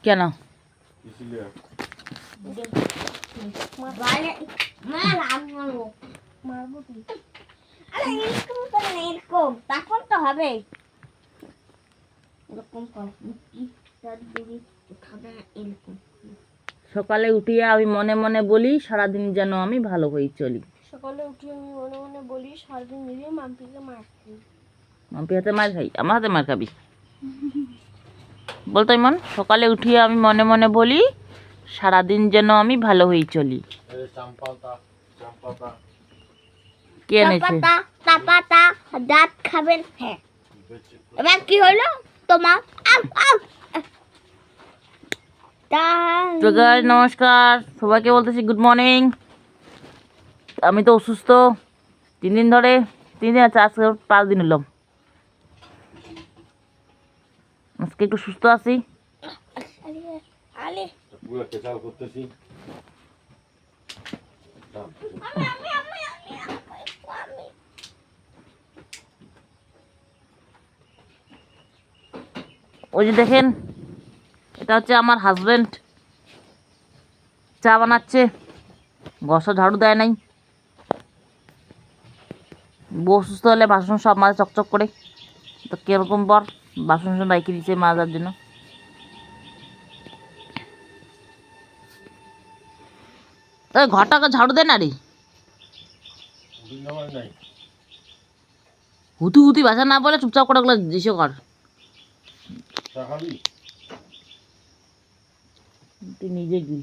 কেন? তখন তো হবে সকালে উঠিয়ে আমি মনে মনে বলি সারাদিন যেন আমি ভালো হয়ে চলি। সকালে উঠিয়ে আমি মনে মনে বলি সারাদিন মিলে মাম্পিকে মার খাই। মাম্পি হাতে মার খাই? আমার হাতে মার খাবি? বলতো ইমন, সকালে উঠিয়ে আমি মনে মনে বলি সারাদিন যেন আমি ভালো হয়ে চলি। কে এনেছে? পাতা দাঁত খাবেন? হ্যাঁ। এবার কি হলো তোমার? তো গাইস, নমস্কার সবাইকে, বলতেছি গুড মর্নিং। আমি তো অসুস্থ 3 দিন ধরে, 3 দিন আছে, আজকে 5 দিন হলো। আজকে একটু সুস্থ আছি। ওই যে দেখেন, এটা হচ্ছে আমার হাজবেন্ড, চা বানাচ্ছে। ঘষা ঝাড়ু দেয় নাই। বউ অসুস্থ হলে বাসন সব মাঝে চকচক করে, তো কিরকম পর বাসন সব রাইখে দিচ্ছে মাজার জন্য। ওই ঘরটাকে ঝাড়ু দে না রে, হুতু হুতি ভাষা না বলে চুপচাপ করে ওগুলো দিশো কর। তুই নিজে গিল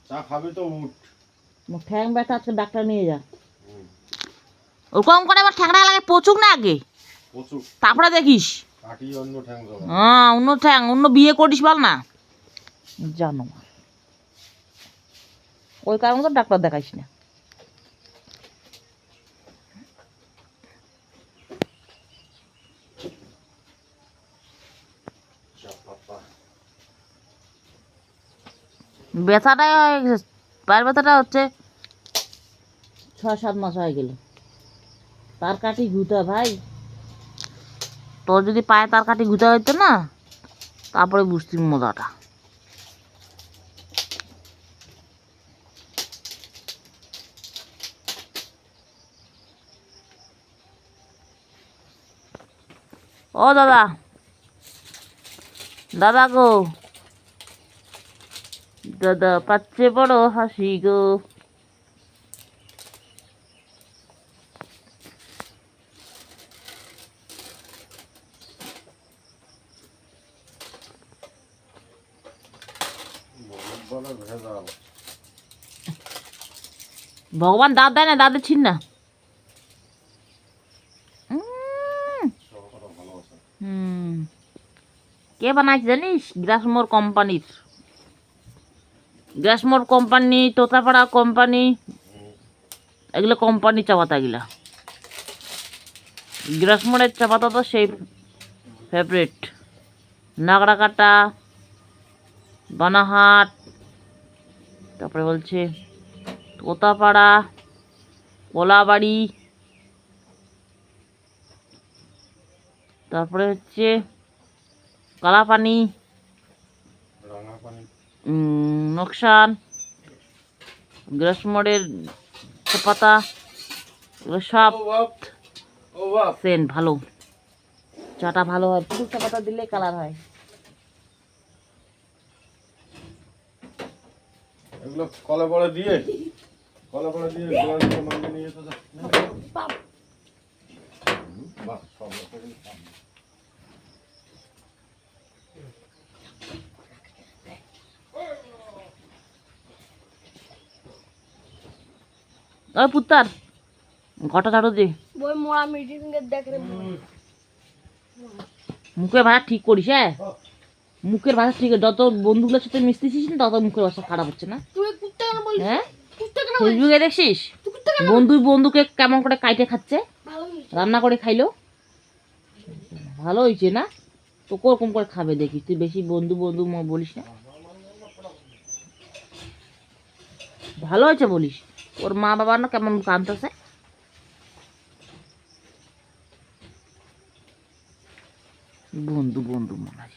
চা খাবে তো উঠ। ঠ্যাং ব্যথা, আজকে ডাক্তার নিয়ে যা। ওরকম করে আবার ঠ্যাংটা লাগে পচুক না আগে, তারপরে দেখিস। হ্যাঁ, অন্য ঠ্যাং, অন্য বিয়ে করিস বল না জানো, ওই কারণে তো ডাক্তার দেখাইস না। ব্যথাটা পায়ের ব্যথাটা হচ্ছে 6-7 মাস হয়ে গেল। তার কাটি ঘুতা ভাই, তোর যদি পায়ে তার কাটি ঘুতা হইতো না, তারপরে বুঝতি মজাটা। ও দাদা, দাদা গো, দাদা পাচ্ছে বড় হাসি গো। ভগবান দাঁত দেয় না, দাঁতের ছিন না। কে বানাইছে জানিস? গ্রাসমোর কোম্পানির, গ্রাসমোর কোম্পানি, তোতাপাড়া কোম্পানি, এগুলো কোম্পানি চা পাতা। এগুলা গ্রাসমোরের চা পাতা তো সেই ফেভারিট। নাগড়াকাটা, বানাহাট, তারপরে বলছে তোতাপাড়া, কোলাবাড়ি, তারপরে হচ্ছে কালাপানি, নকশান, গ্রাসমোরের চা পাতা, এগুলো সব সেন্ট ভালো। চাটা ভালো হয়, পুরো চা পাতা দিলে কালার হয়। এগুলো কলে পরে দিয়ে নিয়ে তো ওই পুত্তার ঘটা ঝাড়ু দে। বই মোড়া মিটিং এর দেখ রে। মুখের ভাষা ঠিক করিস। হ্যাঁ, মুখের ভাষা ঠিক, যত বন্ধুগুলোর সাথে মিশতেছিস না তত মুখের ভাষা খারাপ হচ্ছে না? তুই কুত্তা কেন বলিস? হ্যাঁ, কুত্তা কেন? ফেসবুকে দেখছিস বন্ধুকে কেমন করে কাইটে খাচ্ছে, রান্না করে খাইলো। ভালো হয়েছে না? তো ওরকম করে খাবে দেখিস। তুই বেশি বন্ধু বন্ধু বলিস না, ভালো হয়েছে বলিস। ওর মা বাবা না কেমন কাঁদতেছে, বন্ধু বন্ধু মনে হয়।